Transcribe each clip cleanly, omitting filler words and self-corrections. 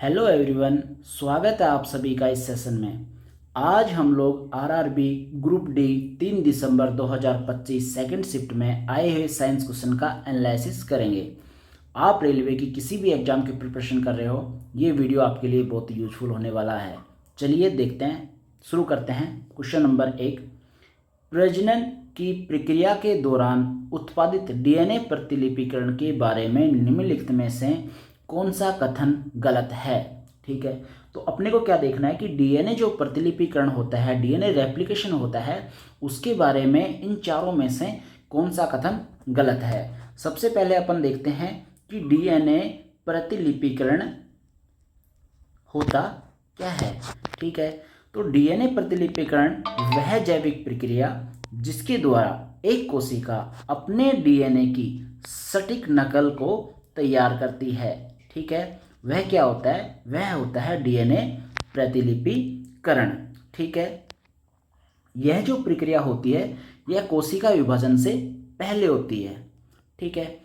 Hello everyone, स्वागत है आप सभी का इस सेशन में। आज हम लोग आरआरबी ग्रुप डी 3 दिसंबर 2025 सेकंड शिफ्ट में आए हुए साइंस क्वेश्चन का एनालिसिस करेंगे। आप रेलवे की किसी भी एग्जाम की प्रिपरेशन कर रहे हो, ये वीडियो आपके लिए बहुत यूजफुल होने वाला है। चलिए देखते हैं, शुरू करते हैं। क्वेश्चन नंबर 1, प्रजनन की प्रक्रिया के दौरान उत्पादित डीएनए प्रतिलिपिकरण के बारे में निम्नलिखित में से कौन सा कथन गलत है। ठीक है, तो अपने को क्या देखना है कि डीएनए जो प्रतिलिपिकरण होता है, डीएनए रेप्लिकेशन होता है, उसके बारे में इन चारों में से कौन सा कथन गलत है। सबसे पहले अपन देखते हैं कि डीएनए प्रतिलिपिकरण होता क्या है। ठीक है, तो डीएनए प्रतिलिपिकरण वह जैविक प्रक्रिया जिसके द्वारा एक कोशिका अपने डीएनए की सटीक नकल को तैयार करती है। ठीक है, वह क्या होता है? वह होता है डीएनए प्रतिलिपिकरण। ठीक है, यह जो प्रक्रिया होती है यह कोशिका विभाजन से पहले होती है। ठीक है,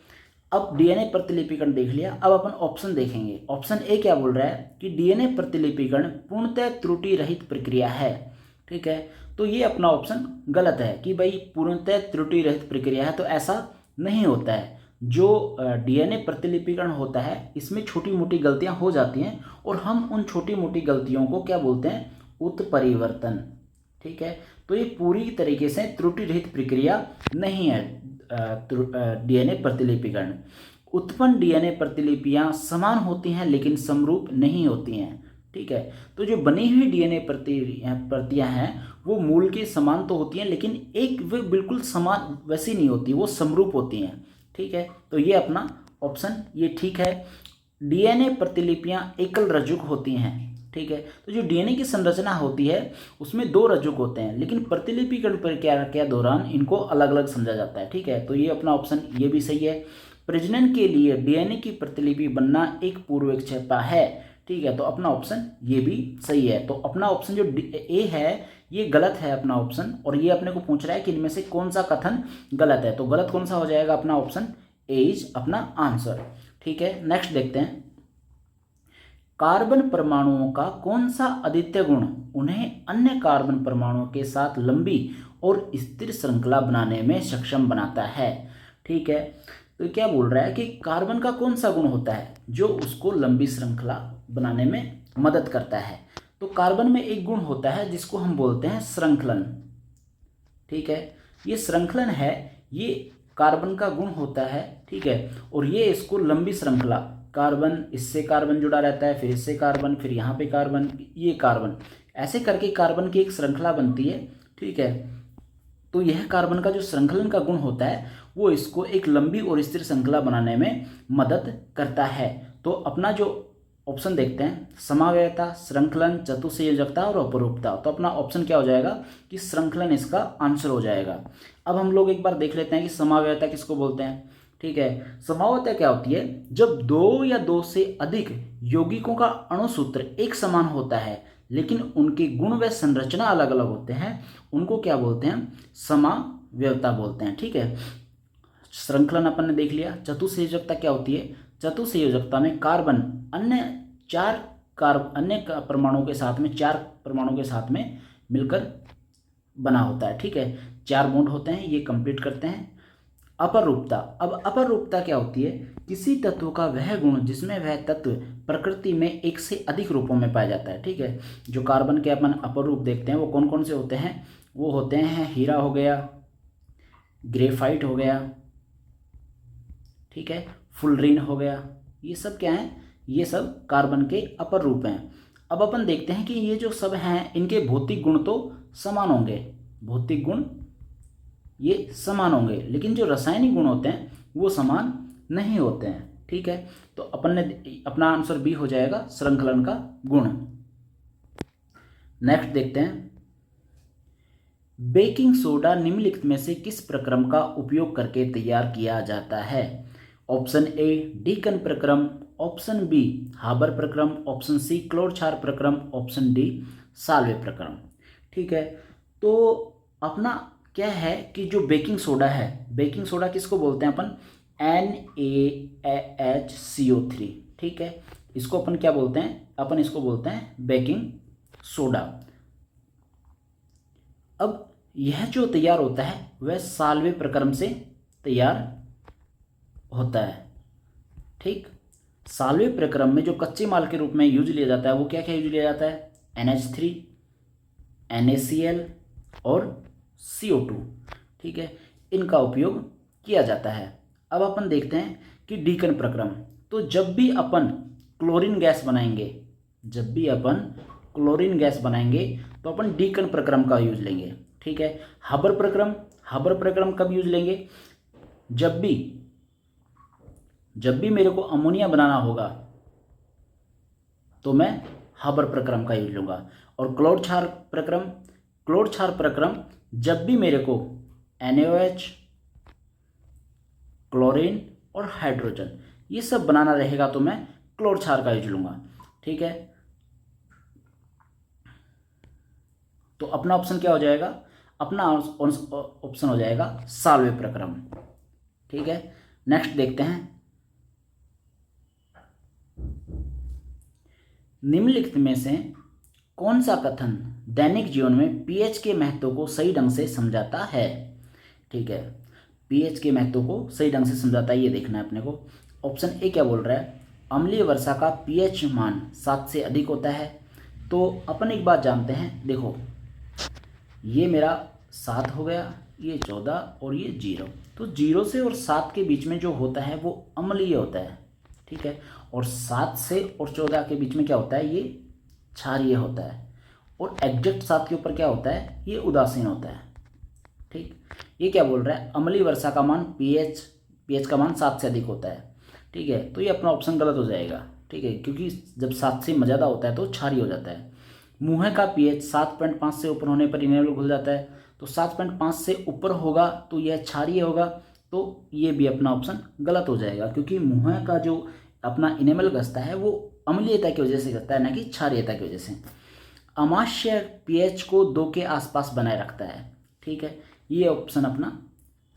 अब डीएनए प्रतिलिपिकरण देख लिया। अब अपन ऑप्शन देखेंगे। ऑप्शन ए क्या बोल रहा है कि डीएनए प्रतिलिपिकरण पूर्णतः त्रुटि रहित प्रक्रिया है। ठीक है, तो ये अपना ऑप्शन गलत है कि भाई पूर्णतः त्रुटि रहित प्रक्रिया है, तो ऐसा नहीं होता है। जो डीएनए प्रतिलिपिकरण होता है इसमें छोटी मोटी गलतियां हो जाती हैं और हम उन छोटी मोटी गलतियों को क्या बोलते हैं? उत्परिवर्तन। ठीक है, तो ये पूरी तरीके से त्रुटि रहित प्रक्रिया नहीं है। डीएनए प्रतिलिपिकरण, उत्पन्न डीएनए प्रतिलिपियां समान होती हैं लेकिन समरूप नहीं होती हैं। ठीक है, तो जो बनी हुई डीएनए प्रतियां हैं वो मूल के समान तो होती हैं, लेकिन एक वे बिल्कुल समान वैसी नहीं होती, वो समरूप होती हैं। ठीक है, तो ये अपना ऑप्शन ये ठीक है। डीएनए प्रतिलिपियां एकल रज्जुक होती हैं। ठीक है, तो जो डीएनए की संरचना होती है उसमें दो रज्जुक होते हैं, लेकिन प्रतिलिपिकरण प्रक्रिया के दौरान इनको अलग अलग समझा जाता है। ठीक है, तो ये अपना ऑप्शन ये भी सही है। प्रजनन के लिए डीएनए की प्रतिलिपि बनना एक पूर्वेक्षता है। ठीक है, तो अपना ऑप्शन ये भी सही है। तो अपना ऑप्शन जो ए है ये गलत है अपना ऑप्शन, और ये अपने को पूछ रहा है कि इनमें से कौन सा कथन गलत है। तो गलत कौन सा हो जाएगा? अपना ऑप्शन ए इज अपना आंसर। ठीक है, नेक्स्ट देखते हैं। कार्बन परमाणुओं का कौन सा अद्वितीय गुण उन्हें अन्य कार्बन परमाणुओं के साथ लंबी और स्थिर श्रृंखला बनाने में सक्षम बनाता है? ठीक है, तो क्या बोल रहा है कि कार्बन का कौन सा गुण होता है जो उसको लंबी श्रृंखला बनाने में मदद करता है? तो कार्बन में एक गुण होता है जिसको हम बोलते हैं श्रृंखलन। ठीक है, ये श्रृंखलन है, ये कार्बन का गुण होता है। ठीक है, और ये इसको लंबी श्रृंखला, कार्बन इससे कार्बन जुड़ा रहता है, फिर इससे कार्बन, फिर यहाँ पे कार्बन, ये कार्बन, ऐसे करके कार्बन की एक श्रृंखला बनती है। ठीक है, तो यह कार्बन का जो श्रृंखलन का गुण होता है वो इसको एक लंबी और स्थिर श्रृंखला बनाने में मदद करता है। तो अपना जो ऑप्शन देखते हैं, समावयवता, श्रृंखलन, चतुसंयोजकता और अपरूपता। तो अपना ऑप्शन क्या हो जाएगा कि श्रृंखलन इसका आंसर हो जाएगा। अब हम लोग एक बार देख लेते हैं कि समावयवता किसको बोलते हैं। ठीक है, समावयवता क्या होती है? जब दो या दो से अधिक यौगिकों का अणुसूत्र एक समान होता है लेकिन उनके गुण व संरचना अलग अलग होते हैं, उनको क्या बोलते हैं? समावयवता बोलते हैं। ठीक है, श्रृंखलन अपन ने देख लिया। चतुसंयोजकता क्या होती है? चतुसंयोजकता में कार्बन अन्य परमाणुओं के साथ में, चार परमाणुओं के साथ में मिलकर बना होता है। ठीक है, चार बॉन्ड होते हैं, ये कंप्लीट करते हैं। अपरूपता, अब अपरूपता क्या होती है? किसी तत्व का वह गुण जिसमें वह तत्व प्रकृति में एक से अधिक रूपों में पाया जाता है। ठीक है, जो कार्बन के अपन अपरूप देखते हैं वो कौन कौन से होते हैं? वो होते हैं हीरा हो गया, ग्रेफाइट हो गया, ठीक है, फुलरीन हो गया। ये सब क्या है? ये सब कार्बन के अपर रूप हैं। अब अपन देखते हैं कि ये जो सब हैं इनके भौतिक गुण तो समान होंगे, भौतिक गुण ये समान होंगे, लेकिन जो रासायनिक गुण होते हैं वो समान नहीं होते हैं। ठीक है, तो अपन ने अपना आंसर बी हो जाएगा, श्रृंखलन का गुण। नेक्स्ट देखते हैं। बेकिंग सोडा निम्नलिखित में से किस प्रक्रम का उपयोग करके तैयार किया जाता है? ऑप्शन ए डीकन प्रक्रम, ऑप्शन बी हाबर प्रक्रम, ऑप्शन सी क्लोरक्षार प्रक्रम, ऑप्शन डी साल्वे प्रक्रम। ठीक है, तो अपना क्या है कि जो बेकिंग सोडा है, बेकिंग सोडा किसको बोलते हैं अपन? NaHCO3। ठीक है, इसको अपन क्या बोलते हैं, अपन इसको बोलते हैं बेकिंग सोडा। अब यह जो तैयार होता है वह साल्वे प्रक्रम से तैयार होता है। ठीक, साल्वे प्रक्रम में जो कच्चे माल के रूप में यूज लिया जाता है वो क्या क्या यूज लिया जाता है, NH3, NaCl और CO2। ठीक है, इनका उपयोग किया जाता है। अब अपन देखते हैं कि डीकन प्रक्रम। तो जब भी अपन क्लोरीन गैस बनाएंगे, जब भी अपन क्लोरीन गैस बनाएंगे तो अपन डीकन प्रक्रम का यूज लेंगे। ठीक है, हाबर प्रक्रम, हाबर प्रक्रम कब यूज लेंगे, जब भी मेरे को अमोनिया बनाना होगा तो मैं हाबर प्रक्रम का यूज लूँगा। और क्लोर क्षार प्रक्रम, क्लोर क्षार प्रक्रम जब भी मेरे को NaOH, क्लोरीन और हाइड्रोजन ये सब बनाना रहेगा तो मैं क्लोर क्षार का यूज लूँगा। ठीक है, तो अपना ऑप्शन क्या हो जाएगा, अपना ऑप्शन हो जाएगा साल्वे प्रक्रम। ठीक है, नेक्स्ट देखते हैं, निम्नलिखित में से कौन सा कथन दैनिक जीवन में पीएच के महत्व को सही ढंग से समझाता है। ठीक है, पीएच के महत्व को सही ढंग से समझाता है, ये देखना है अपने को। ऑप्शन ए क्या बोल रहा है, अम्लीय वर्षा का पीएच मान 7 से अधिक होता है। तो अपन एक बात जानते हैं, देखो ये मेरा 7 हो गया, ये 14 और ये 0। तो 0 से और 7 के बीच में जो होता है वो अम्लीय होता है। ठीक है, और 7 से और 14 के बीच में क्या होता है, ये क्षारीय होता है। और एग्जैक्ट 7 के ऊपर क्या होता है, ये उदासीन होता है। ठीक, ये क्या बोल रहा है, अम्लीय वर्षा का मान पीएच का मान 7 से अधिक होता है। ठीक है, तो ये अपना ऑप्शन गलत हो जाएगा। ठीक है, क्योंकि जब 7 से ज़्यादा होता है तो क्षारीय हो जाता है। मुँह का पीएच 7.5 से ऊपर होने पर इनेबल घुल जाता है, तो 7.5 से ऊपर होगा तो यह क्षारीय होगा। तो ये भी अपना ऑप्शन गलत हो जाएगा, क्योंकि मुँह का जो अपना इनेमल घसता है वो अम्लीयता की वजह से घसता है, ना कि क्षारीयता की वजह से। अमाशय पीएच को 2 के आसपास बनाए रखता है। ठीक है, ये ऑप्शन अपना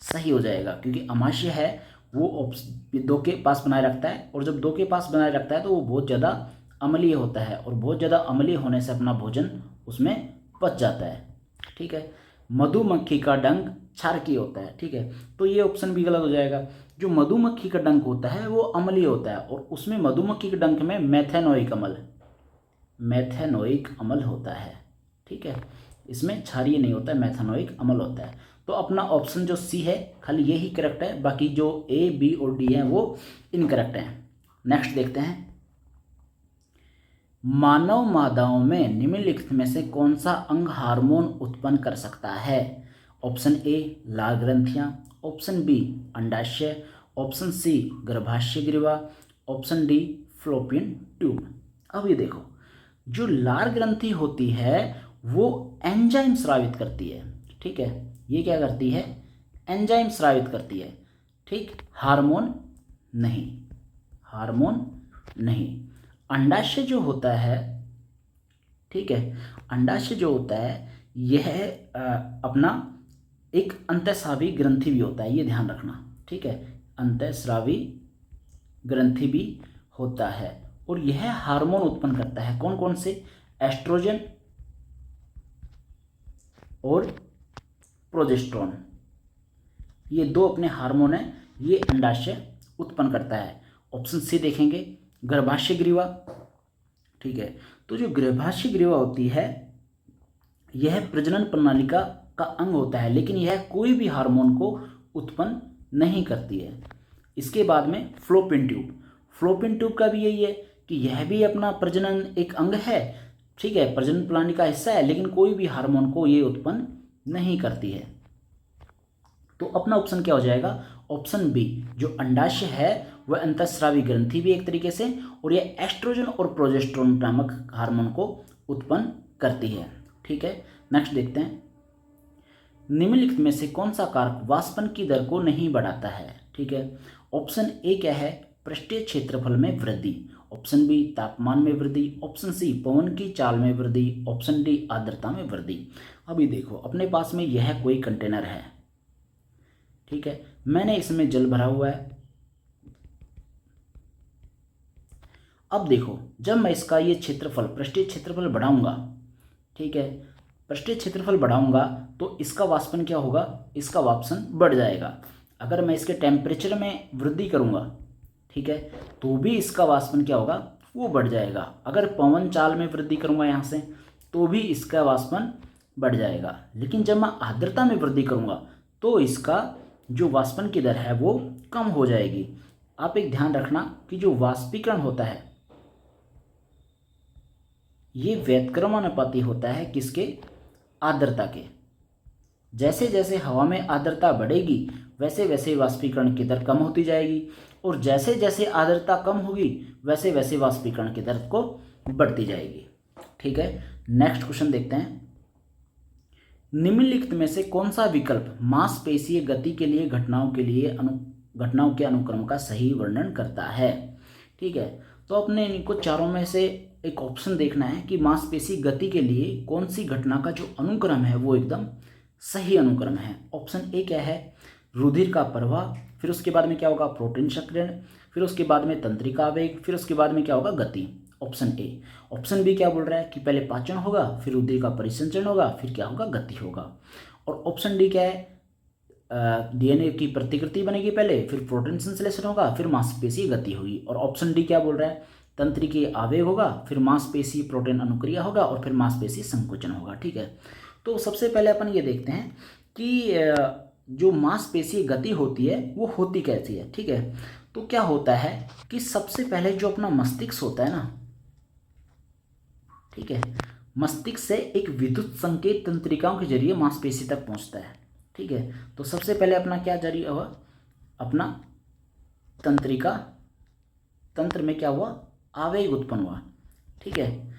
सही हो जाएगा, क्योंकि अमाशय है वो 2 के पास बनाए रखता है, और जब 2 के पास बनाए रखता है तो वो बहुत ज़्यादा अम्लीय होता है, और बहुत ज़्यादा अम्लीय होने से अपना भोजन उसमें पच जाता है। ठीक है, मधुमक्खी का डंक क्षारकीय होता है। ठीक है, तो ये ऑप्शन भी गलत हो जाएगा। जो मधुमक्खी का डंक होता है वो अम्लीय होता है, और उसमें मधुमक्खी के डंक में मेथेनोइक अम्ल होता है। ठीक है, इसमें क्षारीय नहीं होता है, मेथेनोइक अम्ल होता है। तो अपना ऑप्शन जो सी है खाली यही करेक्ट है, बाकी जो ए, बी और डी हैं वो इनकरेक्ट हैं। नेक्स्ट देखते हैं, मानव मादाओं में निम्नलिखित में से कौन सा अंग हार्मोन उत्पन्न कर सकता है। ऑप्शन ए लाल ग्रंथियां, ऑप्शन बी अंडाशय, ऑप्शन सी गर्भाशय ग्रीवा, ऑप्शन डी फ्लोपियन ट्यूब। अब ये देखो, जो लाल ग्रंथि होती है वो एंजाइम स्रावित करती है। ठीक है, ये क्या करती है, एंजाइम स्रावित करती है। ठीक, हार्मोन नहीं। अंडाशय जो होता है, ठीक है, अंडाशय जो होता है यह अपना एक अंतःस्रावी ग्रंथि भी होता है, ये ध्यान रखना। ठीक है, अंतःस्रावी ग्रंथि भी होता है, और यह हार्मोन उत्पन्न करता है। कौन कौन से, एस्ट्रोजन और प्रोजेस्टेरोन, ये 2 अपने हार्मोन हैं, ये अंडाशय उत्पन्न करता है। ऑप्शन सी देखेंगे, गर्भाशय ग्रीवा। ठीक है, तो जो गर्भाशय ग्रीवा होती है यह प्रजनन प्रणाली का अंग होता है, लेकिन यह कोई भी हार्मोन को उत्पन्न नहीं करती है। इसके बाद में फ्लोपियन ट्यूब का भी यही है कि यह भी अपना प्रजनन एक अंग है। ठीक है, प्रजनन प्रणाली का हिस्सा है, लेकिन कोई भी हार्मोन को ये उत्पन्न नहीं करती है। तो अपना ऑप्शन क्या हो जाएगा, ऑप्शन बी, जो अंडाशय है वह अंतःस्रावी ग्रंथि भी एक तरीके से, और यह एस्ट्रोजन और प्रोजेस्टेरोन नामक हार्मोन को उत्पन्न करती है। ठीक है, नेक्स्ट देखते हैं, निम्नलिखित में से कौन सा कारक वाष्पन की दर को नहीं बढ़ाता है। ठीक है, ऑप्शन ए क्या है, पृष्ठीय क्षेत्रफल में वृद्धि, ऑप्शन बी तापमान में वृद्धि, ऑप्शन सी पवन की चाल में वृद्धि, ऑप्शन डी आर्द्रता में वृद्धि। अभी देखो, अपने पास में यह कोई कंटेनर है। ठीक है, मैंने इसमें जल भरा हुआ है। अब देखो, जब मैं इसका ये क्षेत्रफल, पृष्ठीय क्षेत्रफल बढ़ाऊंगा, ठीक है, पृष्ठीय क्षेत्रफल बढ़ाऊंगा तो इसका वाष्पन क्या होगा, इसका वाष्पन बढ़ जाएगा। अगर मैं इसके टेम्परेचर में वृद्धि करूंगा, ठीक है, तो भी इसका वाष्पन क्या होगा, वो बढ़ जाएगा। अगर पवन चाल में वृद्धि करूंगा यहाँ से, तो भी इसका वाष्पन बढ़ जाएगा। लेकिन जब मैं आर्द्रता में वृद्धि करूंगा तो इसका जो वाष्पन की दर है वो कम हो जाएगी। आप एक ध्यान रखना कि जो वाष्पीकरण होता है ये व्युत्क्रमानुपाती होता है किसके, आर्द्रता के। जैसे जैसे हवा में आर्द्रता बढ़ेगी वैसे वैसे वाष्पीकरण की दर कम होती जाएगी, और जैसे जैसे आर्द्रता कम होगी वैसे वैसे वाष्पीकरण की दर को बढ़ती जाएगी। ठीक है, नेक्स्ट क्वेश्चन देखते हैं। निम्नलिखित में से कौन सा विकल्प मांसपेशीय गति के लिए घटनाओं के अनुक्रम का सही वर्णन करता है। ठीक है, तो अपने इनको चारों में से एक ऑप्शन देखना है कि मांसपेशी गति के लिए कौन सी घटना का जो अनुक्रम है वो एकदम सही अनुक्रम है। ऑप्शन ए क्या है, रुधिर का प्रवाह, फिर उसके बाद में क्या होगा, प्रोटीन सक्रियण, फिर उसके बाद में तंत्रिका आवेग, फिर उसके बाद में क्या होगा, गति। Option A. ऑप्शन बी क्या बोल रहा है कि पहले पाचन होगा, फिर रुधिर का परिसंचरण होगा, फिर क्या होगा, गति होगा। और ऑप्शन डी क्या है, डीएनए की प्रतिकृति बनेगी पहले, फिर प्रोटीन संश्लेषण होगा, फिर मांसपेशी गति होगी। और ऑप्शन डी क्या बोल रहा है, तंत्रिकीय आवेग होगा, फिर मांसपेशी प्रोटीन अनुक्रिया होगा, और फिर मांसपेशी संकुचन होगा। ठीक है, तो सबसे पहले अपन ये देखते हैं कि जो मांसपेशी गति होती है वो होती कैसी है। ठीक है, तो क्या होता है कि सबसे पहले जो अपना मस्तिष्क होता है ना, ठीक है, मस्तिष्क से एक विद्युत संकेत तंत्रिकाओं के जरिए मांसपेशी तक पहुंचता है। ठीक है, तो सबसे पहले अपना क्या जरिया हुआ, अपना तंत्रिका तंत्र में क्या हुआ, आवेग उत्पन्न हुआ। ठीक है,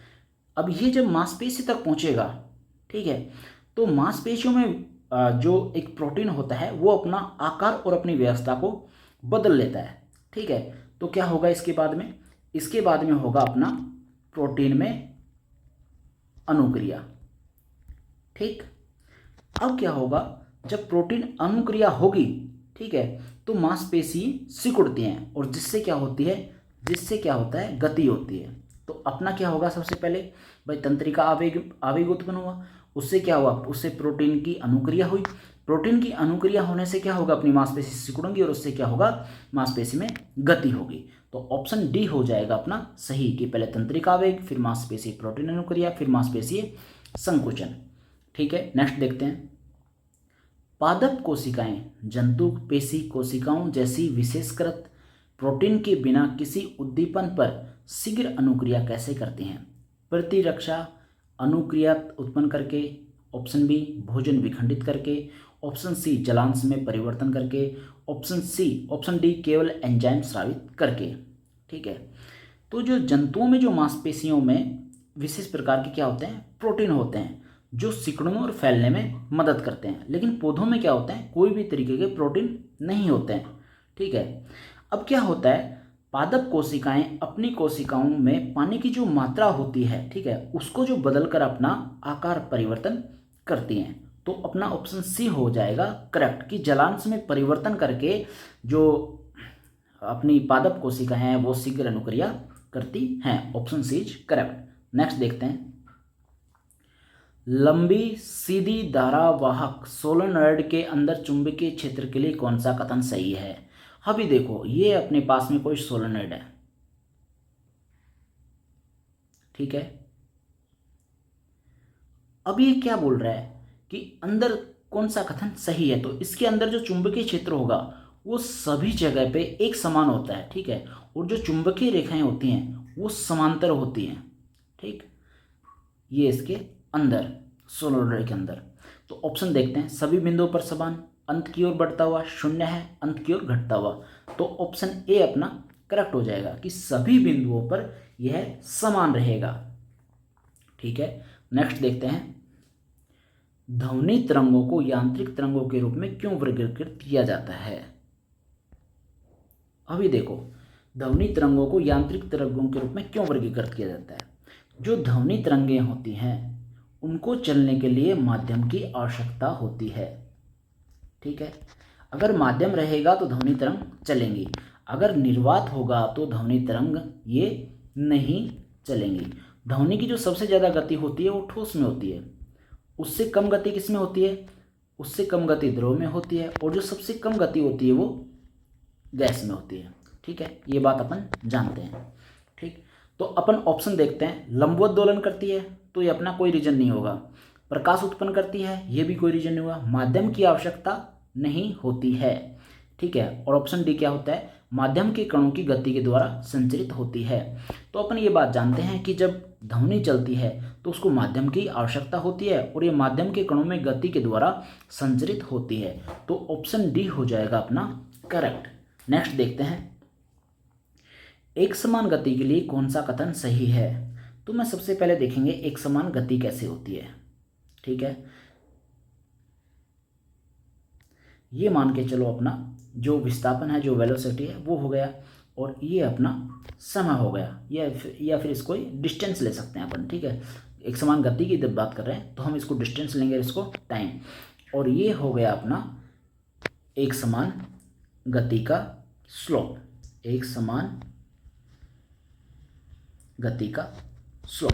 अब ये जब मांसपेशी तक पहुंचेगा, ठीक है, तो मांसपेशियों में जो एक प्रोटीन होता है वो अपना आकार और अपनी व्यवस्था को बदल लेता है। ठीक है, तो क्या होगा इसके बाद में, इसके बाद में होगा अपना प्रोटीन में अनुक्रिया। ठीक, अब क्या होगा, जब प्रोटीन अनुक्रिया होगी, ठीक है, तो मांसपेशी सिकुड़ती हैं, और जिससे क्या होती है, जिससे क्या होता है, गति होती है। तो अपना क्या होगा, सबसे पहले भाई तंत्रिका आवेग उत्पन्न हुआ, उससे क्या हुआ, उससे प्रोटीन की अनुक्रिया हुई, प्रोटीन की अनुक्रिया होने से क्या होगा, अपनी मांसपेशी सिकुड़ेंगी, और उससे क्या होगा, मांसपेशी में गति होगी। तो ऑप्शन डी हो जाएगा अपना सही, कि पहले तंत्रिका आवेग, फिर मांसपेशी प्रोटीन अनुक्रिया, फिर मांसपेशी संकुचन। ठीक है, नेक्स्ट देखते हैं। पादप कोशिकाएं जंतु पेशी कोशिकाओं जैसी विशेषकृत प्रोटीन के बिना किसी उद्दीपन पर शीघ्र अनुक्रिया कैसे करती हैं। प्रतिरक्षा अनुक्रिया उत्पन्न करके, ऑप्शन बी भोजन विखंडित करके, ऑप्शन सी जलांश में परिवर्तन करके, ऑप्शन डी केवल एंजाइम स्रावित करके। ठीक है, तो जो जंतुओं में जो मांसपेशियों में विशेष प्रकार के क्या होते हैं, प्रोटीन होते हैं जो सिकुड़ने और फैलने में मदद करते हैं। लेकिन पौधों में क्या होते हैं, कोई भी तरीके के प्रोटीन नहीं होते हैं। ठीक है, अब क्या होता है, पादप कोशिकाएं अपनी कोशिकाओं में पानी की जो मात्रा होती है, ठीक है, उसको जो बदलकर अपना आकार परिवर्तन करती हैं। तो अपना ऑप्शन सी हो जाएगा करेक्ट, कि जलांश में परिवर्तन करके जो अपनी पादप कोशिका हैं वो शीघ्र अनुक्रिया करती हैं। Option C is correct. Next देखते हैं। लंबी सीधी धारावाहक सोलेनॉइड के अंदर चुंबकीय क्षेत्र के लिए कौन सा कथन सही है। अभी देखो, ये अपने पास में कोई सोलेनॉइड है, ठीक है, अब ये क्या बोल रहा है कि अंदर कौन सा कथन सही है। तो इसके अंदर जो चुंबकीय क्षेत्र होगा वो सभी जगह पे एक समान होता है। ठीक है, और जो चुंबकीय रेखाएं होती हैं वो समांतर होती हैं। ठीक, ये इसके अंदर सोलेनॉइड के अंदर। तो ऑप्शन देखते हैं। सभी बिंदुओं पर समान, अंत की ओर बढ़ता हुआ, शून्य है, अंत की ओर घटता हुआ। तो ऑप्शन ए अपना करेक्ट हो जाएगा कि सभी बिंदुओं पर यह समान रहेगा। ठीक है, नेक्स्ट देखते हैं। ध्वनि तरंगों को यांत्रिक तरंगों के रूप में क्यों वर्गीकृत किया जाता है। अभी देखो, ध्वनि तरंगों को यांत्रिक तरंगों के रूप में क्यों वर्गीकृत किया जाता है। जो ध्वनि तरंगें होती हैं उनको चलने के लिए माध्यम की आवश्यकता होती है। ठीक है, अगर माध्यम रहेगा तो ध्वनि तरंग चलेंगी, अगर निर्वात होगा तो ध्वनि तरंग ये नहीं चलेंगी। ध्वनि की जो सबसे ज़्यादा गति होती है वो ठोस में होती है, उससे कम गति किस में होती है, उससे कम गति द्रव में होती है, और जो सबसे कम गति होती है वो गैस में होती है। ठीक है, ये बात अपन जानते हैं। ठीक, तो अपन ऑप्शन देखते हैं। लंबवत दोलन करती है तो ये अपना कोई रीजन नहीं होगा। प्रकाश उत्पन्न करती है, ये भी कोई रीजन नहीं होगा। माध्यम की आवश्यकता नहीं होती है। ठीक है, और ऑप्शन डी क्या होता है, माध्यम के कणों की गति के द्वारा संचरित होती है। तो अपन ये बात जानते हैं कि जब ध्वनि चलती है तो उसको माध्यम की आवश्यकता होती है, और ये माध्यम के कणों में गति के द्वारा संचरित होती है। तो ऑप्शन डी हो जाएगा अपना करेक्ट। नेक्स्ट देखते हैं, एक समान गति के लिए कौन सा कथन सही है। तो मैं सबसे पहले देखेंगे एक समान गति कैसे होती है। ठीक है, ये मान के चलो अपना जो विस्थापन है, जो वेलोसिटी है वो हो गया, और ये अपना समय हो गया, या फिर इसको डिस्टेंस ले सकते हैं अपन। ठीक है, एक समान गति की जब बात कर रहे हैं तो हम इसको डिस्टेंस लेंगे, इसको टाइम, और ये हो गया अपना एक समान गति का स्लोप। एक समान गति का स्लोप।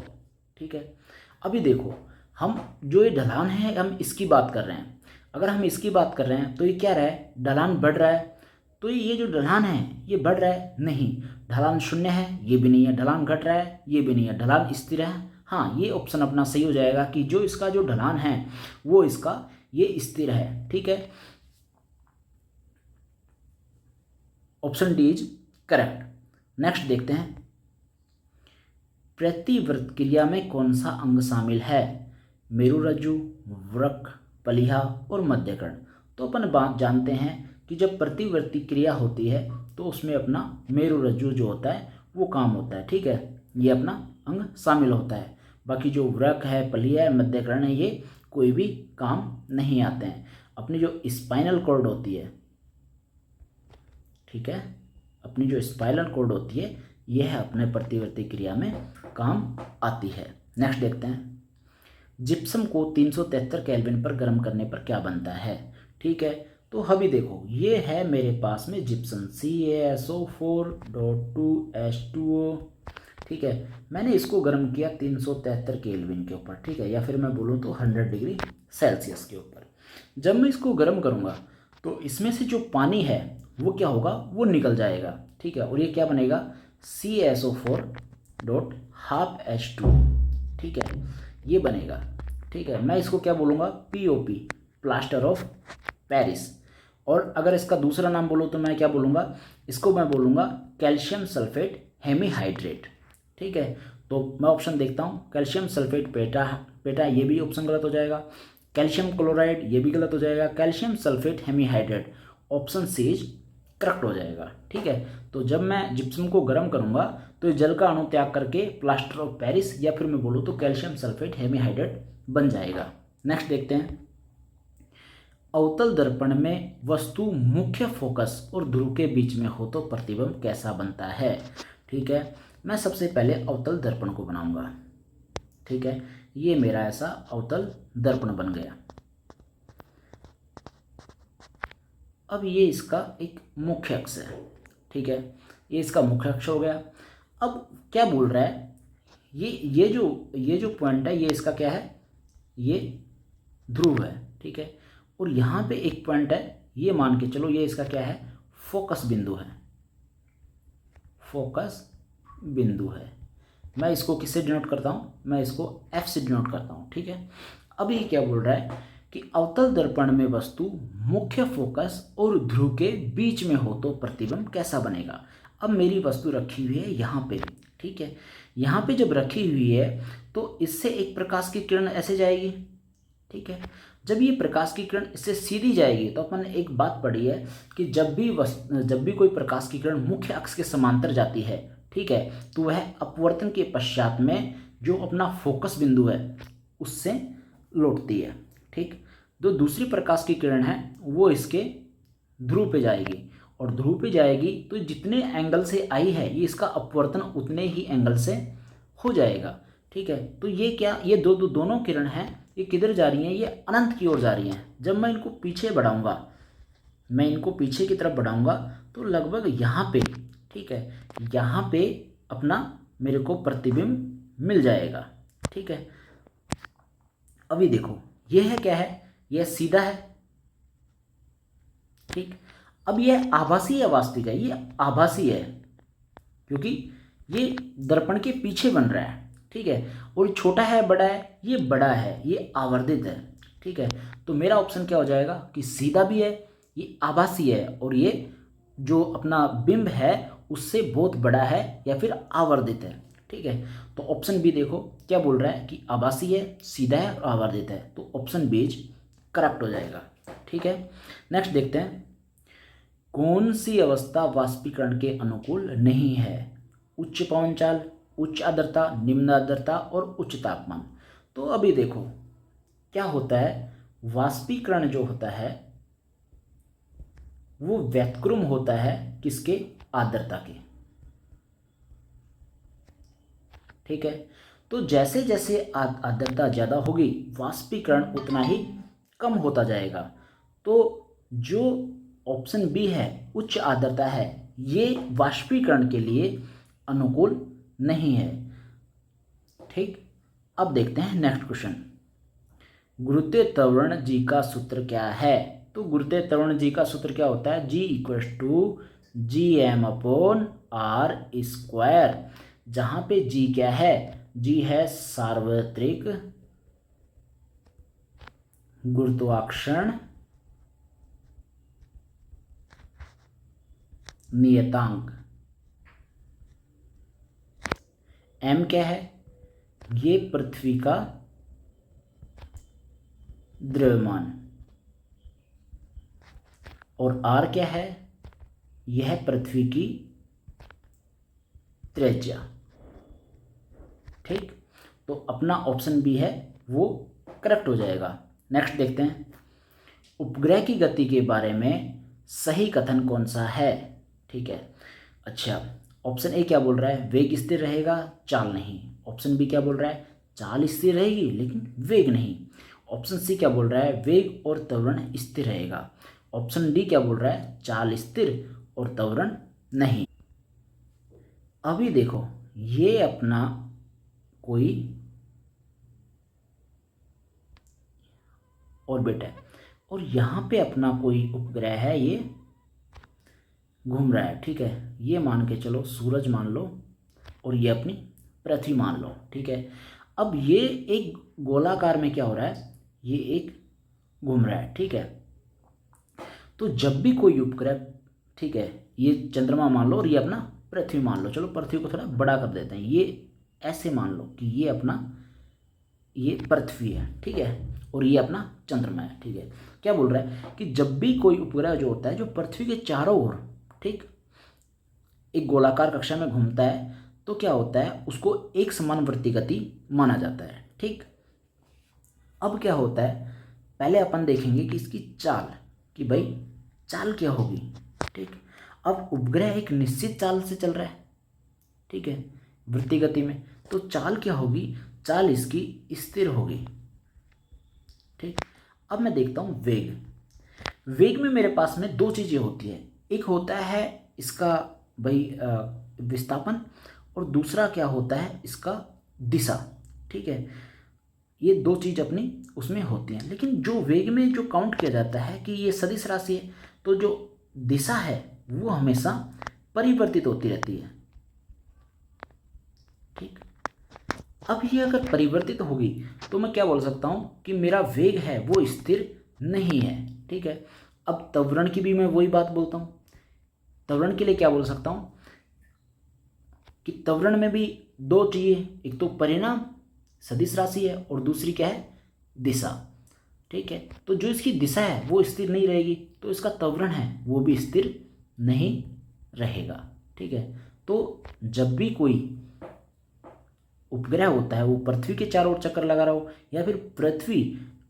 ठीक है, अभी देखो हम जो ये ढलान है हम इसकी बात कर रहे हैं। अगर हम इसकी बात कर रहे हैं तो ये क्या रहा है, ढलान बढ़ रहा है। तो ये जो ढलान है ये बढ़ रहा है, नहीं। ढलान शून्य है, ये भी नहीं है। ढलान घट रहा है, ये भी नहीं है। ढलान स्थिर है, हाँ, ये ऑप्शन अपना सही हो जाएगा कि जो इसका जो ढलान है वो इसका ये स्थिर है। ठीक है, option D is correct. Next देखते हैं, प्रतिवर्त क्रिया में कौन सा अंग शामिल है। मेरुरज्जु, वृक्क, पलीहा और मध्यकर्ण। तो अपन बात जानते हैं कि जब प्रतिवर्ती क्रिया होती है तो उसमें अपना मेरुरज्जु जो होता है वो काम होता है। ठीक है, ये अपना अंग शामिल होता है। बाकी जो वृक्क है, पलीहा है, मध्यकर्ण है, ये कोई भी काम नहीं आते हैं। अपनी जो स्पाइनल कॉर्ड होती है, ठीक है, अपनी जो स्पाइनल कॉर्ड होती है यह अपने प्रतिवर्ती क्रिया में काम आती है। नेक्स्ट देखते हैं, जिप्सम को 373 केल्विन पर गर्म करने पर क्या बनता है। ठीक है, तो अभी देखो ये है मेरे पास में जिप्सम CaSO4.2H2O। ठीक है, मैंने इसको गर्म किया 373 केल्विन के ऊपर। ठीक है, या फिर मैं बोलूँ तो 100 डिग्री सेल्सियस के ऊपर। जब मैं इसको गर्म करूँगा तो इसमें से जो पानी है वो क्या होगा, वो निकल जाएगा। ठीक है, और ये क्या बनेगा, CaSO4.12H2। ठीक है, ये बनेगा। ठीक है, मैं इसको क्या बोलूँगा, POP, प्लास्टर ऑफ पेरिस। और अगर इसका दूसरा नाम बोलूँ तो मैं क्या बोलूँगा, इसको मैं बोलूँगा कैल्शियम सल्फेट हेमीहाइड्रेट। ठीक है, तो मैं ऑप्शन देखता हूँ, कैल्शियम सल्फेट पेटा ये भी ऑप्शन गलत हो जाएगा। कैल्शियम क्लोराइड ये भी गलत हो जाएगा। Calcium sulphate hemihydrate option C is correct हो जाएगा। ठीक है, तो जब मैं जिप्सम को गर्म करूंगा तो जल का अणु त्याग करके प्लास्टर ऑफ पेरिस या फिर मैं बोलूँ तो कैल्शियम सल्फेट हेमीहाइड्रेट बन जाएगा। नेक्स्ट देखते हैं, अवतल दर्पण में वस्तु मुख्य फोकस और ध्रुव के बीच में हो तो प्रतिबिंब कैसा बनता है। ठीक है, मैं सबसे पहले अवतल दर्पण को बनाऊंगा। ठीक है, ये मेरा ऐसा अवतल दर्पण बन गया। अब ये इसका एक मुख्य अक्ष है। ठीक है, ये इसका मुख्य अक्ष हो गया। अब क्या बोल रहा है, ये जो पॉइंट है ये इसका क्या है, ये ध्रुव है। ठीक है, और यहाँ पे एक पॉइंट है, ये मान के चलो ये इसका क्या है, फोकस बिंदु है। फोकस बिंदु है। मैं इसको किससे डिनोट करता हूँ, मैं इसको F से डिनोट करता हूँ। ठीक है, अब ये क्या बोल रहा है कि अवतल दर्पण में वस्तु मुख्य फोकस और ध्रुव के बीच में हो तो प्रतिबिंब कैसा बनेगा। अब मेरी वस्तु रखी हुई है यहाँ पे। ठीक है, यहाँ पे जब रखी हुई है तो इससे एक प्रकाश की किरण ऐसे जाएगी। ठीक है, जब ये प्रकाश की किरण इससे सीधी जाएगी तो अपन एक बात पढ़ी है कि जब भी कोई प्रकाश की किरण मुख्य अक्ष के समांतर जाती है, ठीक है, तो वह अपवर्तन के पश्चात में जो अपना फोकस बिंदु है उससे लौटती है। ठीक, जो दूसरी प्रकाश की किरण है वो इसके ध्रुव पे जाएगी, और ध्रुव पे जाएगी तो जितने एंगल से आई है ये इसका अपवर्तन उतने ही एंगल से हो जाएगा। ठीक है, तो ये क्या, ये दोनों किरण हैं, ये किधर जा रही हैं, ये अनंत की ओर जा रही हैं। जब मैं इनको पीछे बढ़ाऊंगा, मैं इनको पीछे की तरफ बढ़ाऊंगा तो लगभग यहाँ पे, ठीक है, यहाँ पे अपना मेरे को प्रतिबिंब मिल जाएगा। ठीक है, अभी देखो यह है क्या है, यह सीधा है। ठीक, अब यह आभासी या वास्तविक है? ये आभासी है क्योंकि ये दर्पण के पीछे बन रहा है। ठीक है, और छोटा है बड़ा है, ये बड़ा है, ये आवर्धित है। ठीक है, तो मेरा ऑप्शन क्या हो जाएगा कि सीधा भी है, ये आभासी है, और ये जो अपना बिंब है उससे बहुत बड़ा है या फिर आवर्धित है। ठीक है, तो ऑप्शन बी देखो क्या बोल रहा है कि आभासी है, सीधा है और आवर्धित है, तो ऑप्शन बी करेक्ट हो जाएगा। ठीक है, नेक्स्ट देखते हैं, कौन सी अवस्था वाष्पीकरण के अनुकूल नहीं है? उच्च पवन चाल, उच्च आर्द्रता, निम्न आर्द्रता और उच्च तापमान। तो अभी देखो क्या होता है, वाष्पीकरण जो होता है वो व्युत्क्रम होता है किसके? आर्द्रता के। ठीक है, तो जैसे जैसे आर्द्रता ज़्यादा होगी वाष्पीकरण उतना ही कम होता जाएगा। तो जो ऑप्शन बी है उच्च आर्द्रता है, ये वाष्पीकरण के लिए अनुकूल नहीं है। ठीक, अब देखते हैं नेक्स्ट क्वेश्चन, गुरुत्वीय त्वरण जी का सूत्र क्या है? तो गुरुत्वीय त्वरण जी का सूत्र क्या होता है? G equals to G M upon R square, जहां पे जी क्या है? जी है सार्वत्रिक गुरुत्वाकर्षण नियतांक। एम क्या है? ये पृथ्वी का द्रव्यमान, और आर क्या है? यह पृथ्वी की त्रिज्या। ठीक, तो अपना ऑप्शन बी है वो करेक्ट हो जाएगा। नेक्स्ट देखते हैं, उपग्रह की गति के बारे में सही कथन कौन सा है? ठीक है, अच्छा, ऑप्शन ए क्या बोल रहा है? वेग स्थिर रहेगा, चाल नहीं। ऑप्शन बी क्या बोल रहा है? चाल स्थिर रहेगी लेकिन वेग नहीं। ऑप्शन सी क्या बोल रहा है? वेग और त्वरण स्थिर रहेगा। ऑप्शन डी क्या बोल रहा है? चाल स्थिर और त्वरण नहीं। अभी देखो ये अपना कोई ऑर्बिट है और यहाँ पे अपना कोई उपग्रह है, ये घूम रहा है। ठीक है, ये मान के चलो सूरज मान लो और ये अपनी पृथ्वी मान लो। ठीक है, अब ये एक गोलाकार में क्या हो रहा है? ये एक घूम रहा है। ठीक है, तो जब भी कोई उपग्रह, ठीक है, ये चंद्रमा मान लो और ये अपना पृथ्वी मान लो, चलो पृथ्वी को थोड़ा बड़ा कर देते हैं, ये ऐसे मान लो कि ये अपना ये पृथ्वी है। ठीक है, और ये अपना चंद्रमा है। ठीक है, क्या बोल रहा है कि जब भी कोई उपग्रह जो होता है जो पृथ्वी के चारों ओर, ठीक, एक गोलाकार कक्षा में घूमता है, तो क्या होता है? उसको एक समानुवर्ती गति माना जाता है। ठीक, अब क्या होता है, पहले अपन देखेंगे कि इसकी चाल, कि भाई चाल क्या होगी। ठीक, अब उपग्रह एक निश्चित चाल से चल रहा है, ठीक है, वृत्तीय गति में, तो चाल क्या होगी? चाल इसकी स्थिर होगी। ठीक, अब मैं देखता हूँ वेग। वेग में मेरे पास में दो चीज़ें होती है, एक होता है इसका भाई विस्थापन, और दूसरा क्या होता है? इसका दिशा। ठीक है, ये दो चीज़ अपनी उसमें होती हैं, लेकिन जो वेग में जो काउंट किया जाता है कि ये सदिश राशि है, तो जो दिशा है वो हमेशा परिवर्तित होती रहती है। ठीक, अब ये अगर परिवर्तित होगी तो मैं क्या बोल सकता हूँ कि मेरा वेग है वो स्थिर नहीं है। ठीक है, अब त्वरण की भी मैं वही बात बोलता हूँ। त्वरण के लिए क्या बोल सकता हूँ कि त्वरण में भी दो चीज़ें, एक तो परिणाम सदिश राशि है और दूसरी क्या है? दिशा। ठीक है, तो जो इसकी दिशा है वो स्थिर नहीं रहेगी, तो इसका त्वरण है वो भी स्थिर नहीं रहेगा। ठीक है, तो जब भी कोई उपग्रह होता है वो पृथ्वी के चारों ओर चक्कर लगा रहा हो या फिर पृथ्वी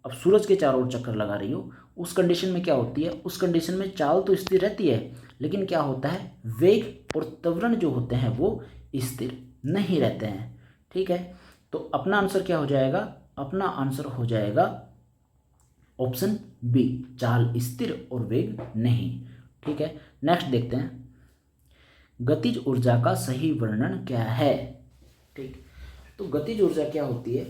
अब सूरज के चारों ओर चक्कर लगा रही हो, उस कंडीशन में क्या होती है? उस कंडीशन में चाल तो स्थिर रहती है, लेकिन क्या होता है? वेग और त्वरण जो होते हैं वो स्थिर नहीं रहते हैं। ठीक है, तो अपना आंसर क्या हो जाएगा? अपना आंसर हो जाएगा ऑप्शन बी, चाल स्थिर और वेग नहीं। ठीक है, नेक्स्ट देखते हैं, गतिज ऊर्जा का सही वर्णन क्या है? ठीक। तो गतिज ऊर्जा क्या होती है?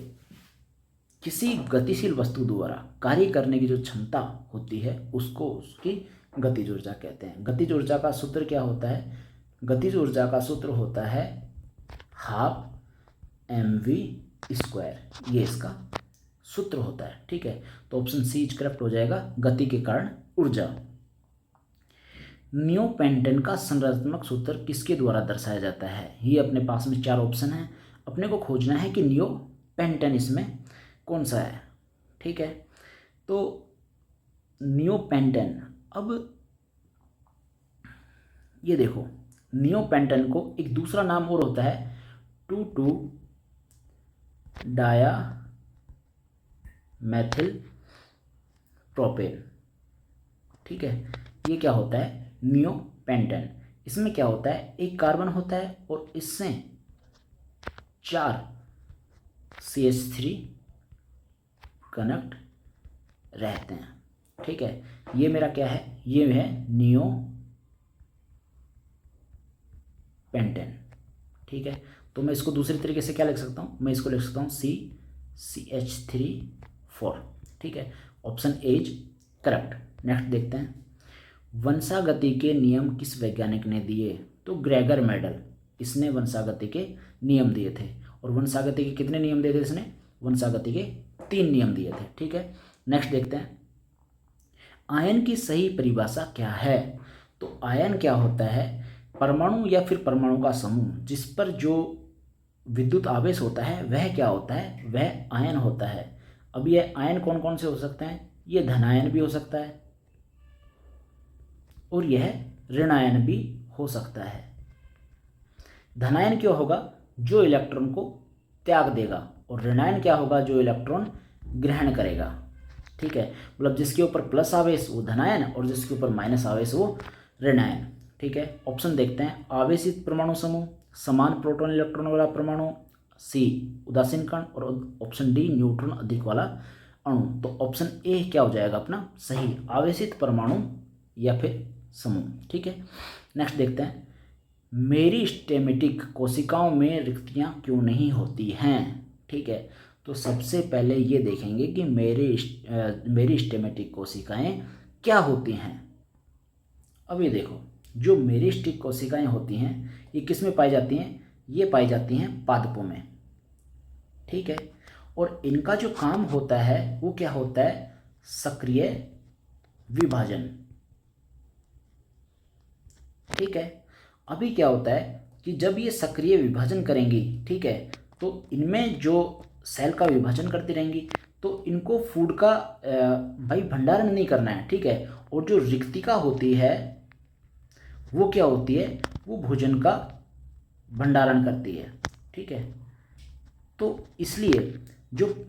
किसी गतिशील वस्तु द्वारा कार्य करने की जो क्षमता होती है उसको उसकी गतिज ऊर्जा कहते हैं। गतिज ऊर्जा का सूत्र क्या होता है? गतिज ऊर्जा का सूत्र होता है हाफ mv², ये इसका सूत्र होता है। ठीक है, तो ऑप्शन सी इज करेक्ट हो जाएगा, गति के कारण ऊर्जा। नियोपेंटेन का संरचनात्मक सूत्र किसके द्वारा दर्शाया जाता है? ये अपने पास में 4 ऑप्शन है, अपने को खोजना है कि नियोपेंटेन इसमें कौन सा है। ठीक है, तो नियोपेंटेन, अब ये देखो, नियोपेंटेन को एक दूसरा नाम और होता है 2,2 डाया मैथिल प्रोपेन। ठीक है, ये क्या होता है? नियोपेंटेन। इसमें क्या होता है? एक कार्बन होता है और इससे 4 CH3 कनेक्ट रहते हैं। ठीक है, ये मेरा क्या है? ये है नियोपेंटेन। ठीक है, तो मैं इसको दूसरी तरीके से क्या लिख सकता हूँ? मैं इसको लिख सकता हूँ CH3 4। ठीक है, option A is correct. Next देखते हैं, वंशागति के नियम किस वैज्ञानिक ने दिए? तो ग्रेगर मेडल, इसने वंशागति के नियम दिए थे। और वंशागति के कितने नियम दिए थे इसने? वंशागति के 3 नियम दिए थे। ठीक है, नेक्स्ट देखते हैं, आयन की सही परिभाषा क्या है? तो आयन क्या होता है? परमाणु या फिर परमाणु का समूह जिस पर जो विद्युत आवेश होता है वह क्या होता है? वह आयन होता है। अब यह आयन कौन कौन से हो सकते हैं? ये धनायन भी हो सकता है और यह ऋणायन भी हो सकता है। धनायन क्या होगा? जो इलेक्ट्रॉन को त्याग देगा, और ऋणायन क्या होगा? जो इलेक्ट्रॉन ग्रहण करेगा। ठीक है, मतलब जिसके ऊपर प्लस आवेश वो धनायन और जिसके ऊपर माइनस आवेश वो ऋणायन। ठीक है, ऑप्शन देखते हैं, आवेशित परमाणु समूह, समान प्रोटॉन इलेक्ट्रॉन वाला परमाणु, सी उदासीन कण, और ऑप्शन डी न्यूट्रॉन अधिक वाला अणु। तो ऑप्शन ए क्या हो जाएगा अपना सही, आवेशित परमाणु या फिर समूह। ठीक है, नेक्स्ट देखते हैं, मेरिस्टेमेटिक कोशिकाओं में रिक्तियां क्यों नहीं होती हैं? ठीक है, तो सबसे पहले ये देखेंगे कि मेरिस्टेमेटिक कोशिकाएं क्या होती हैं। अब ये देखो, जो मेरिस्टिक कोशिकाएं होती हैं ये किस में पाई जाती हैं? ये पाई जाती हैं पादपों में। ठीक है, और इनका जो काम होता है वो क्या होता है? सक्रिय विभाजन। ठीक है, अभी क्या होता है कि जब ये सक्रिय विभाजन करेंगी, ठीक है, तो इनमें जो सेल का विभाजन करती रहेंगी तो इनको फूड का भाई भंडारण नहीं करना है। ठीक है, और जो रिक्तिका होती है वो क्या होती है? वो भोजन का भंडारण करती है। ठीक है, तो इसलिए जो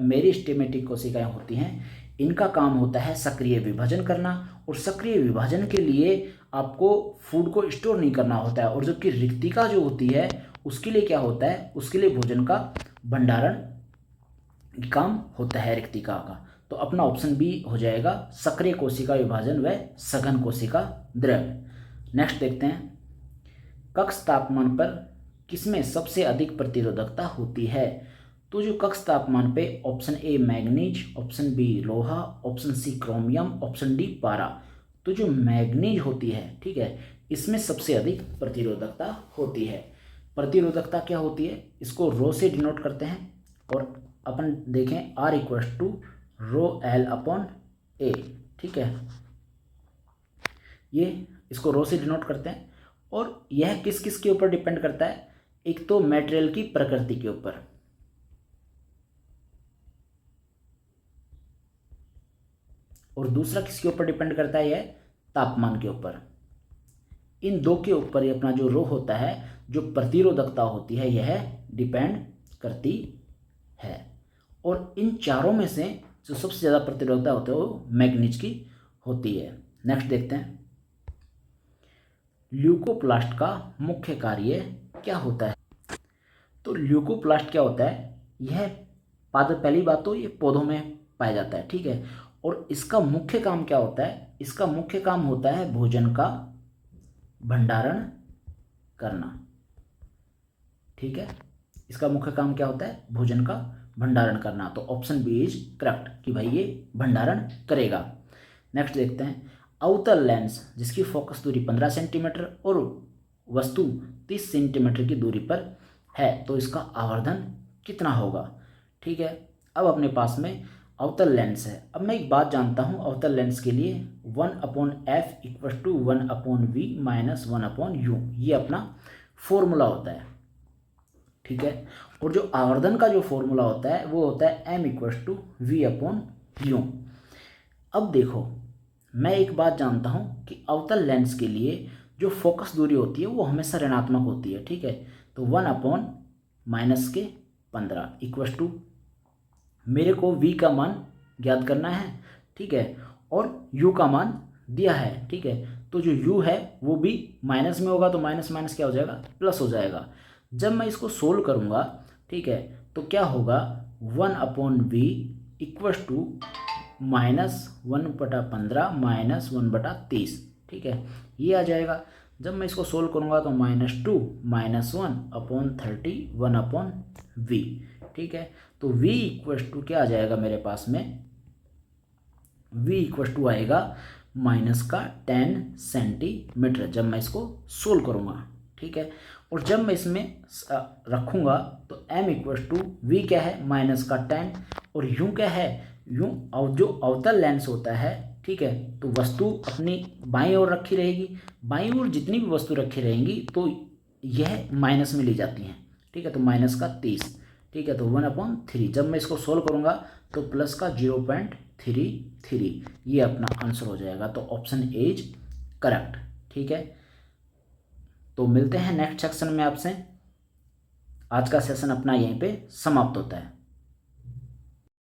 मेरिस्टेमेटिक कोशिकाएं होती हैं इनका काम होता है सक्रिय विभाजन करना, और सक्रिय विभाजन के लिए आपको फूड को स्टोर नहीं करना होता है। और जबकि रिक्तिका जो होती है उसके लिए क्या होता है? उसके लिए भोजन का भंडारण काम होता है रिक्तिका का। तो अपना ऑप्शन बी हो जाएगा, सक्रिय कोशिका विभाजन व सघन कोशिका द्रव्य। नेक्स्ट देखते हैं, कक्ष तापमान पर किसमें सबसे अधिक प्रतिरोधकता होती है? तो जो कक्ष तापमान पे option A manganese, option B लोहा, option C chromium, option D पारा। तो जो मैग्नीज होती है, ठीक है, इसमें सबसे अधिक प्रतिरोधकता होती है। प्रतिरोधकता क्या होती है? इसको रो से डिनोट करते हैं, और अपन देखें R = ρL/A। ठीक है, ये इसको रो से डिनोट करते हैं, और यह किस किस के ऊपर डिपेंड करता है? एक तो मटेरियल की प्रकृति के ऊपर, और दूसरा किसके ऊपर डिपेंड करता है? यह तापमान के ऊपर। इन दो के ऊपर ये अपना जो रो होता है, जो प्रतिरोधकता होती है, यह डिपेंड करती है। और इन चारों में से जो सबसे ज़्यादा प्रतिरोधकता होती है वो मैग्नीज की होती है। नेक्स्ट देखते हैं, ल्यूकोप्लास्ट का मुख्य कार्य क्या होता है? तो ल्यूकोप्लास्ट क्या होता है? यह पहली बात तो ये पौधों में पाया जाता है। ठीक है, और इसका मुख्य काम क्या होता है? इसका मुख्य काम होता है भोजन का भंडारण करना। ठीक है, इसका मुख्य काम क्या होता है, भोजन का भंडारण करना। तो ऑप्शन बी इज करेक्ट कि भाई ये भंडारण करेगा। नेक्स्ट देखते हैं, अवतल लेंस जिसकी फोकस दूरी 15 सेंटीमीटर और वस्तु 30 सेंटीमीटर की दूरी पर है, तो इसका आवर्धन कितना होगा। ठीक है, अब अपने पास में अवतल लेंस है। अब मैं एक बात जानता हूँ अवतल लेंस के लिए 1/f equal to 1/v minus 1/u, ये अपना फॉर्मूला होता है। ठीक है, और जो आवर्धन का जो फॉर्मूला होता है वो होता है m इक्वल टू v/u। अब देखो, मैं एक बात जानता हूँ कि अवतल लेंस के लिए जो फोकस दूरी होती है वो हमेशा ऋणात्मक होती है। ठीक है, तो 1/-15 इक्वल टू, मेरे को v का मान ज्ञात करना है। ठीक है, और u का मान दिया है। ठीक है, तो जो u है वो भी माइनस में होगा, तो माइनस माइनस क्या हो जाएगा, प्लस हो जाएगा। जब मैं इसको सोल्व करूँगा, ठीक है, तो क्या होगा, 1/v इक्वल टू -1/15 माइनस 1/30। ठीक है, ये आ जाएगा। जब मैं इसको सोल्व करूँगा तो -2 -1/30 1/v। ठीक है, तो v इक्वल टू क्या आ जाएगा मेरे पास में, v इक्वल टू आएगा -10 सेंटीमीटर जब मैं इसको सोल्व करूँगा। ठीक है, और जब मैं इसमें रखूँगा तो m इक्वल टू v क्या है, -10, और u क्या है, u जो अवतल लेंस होता है। ठीक है, तो वस्तु अपनी बाईं ओर रखी रहेगी, बाईं ओर जितनी भी वस्तु रखी रहेंगी तो यह माइनस में ली जाती हैं। ठीक है, तो -30। ठीक है, तो 1/3। जब मैं इसको सोल्व करूँगा तो प्लस का 0.33, ये अपना आंसर हो जाएगा। तो ऑप्शन ए इज करेक्ट। ठीक है, तो मिलते हैं नेक्स्ट सेक्शन में आपसे। आज का सेशन अपना यहीं पे समाप्त होता है।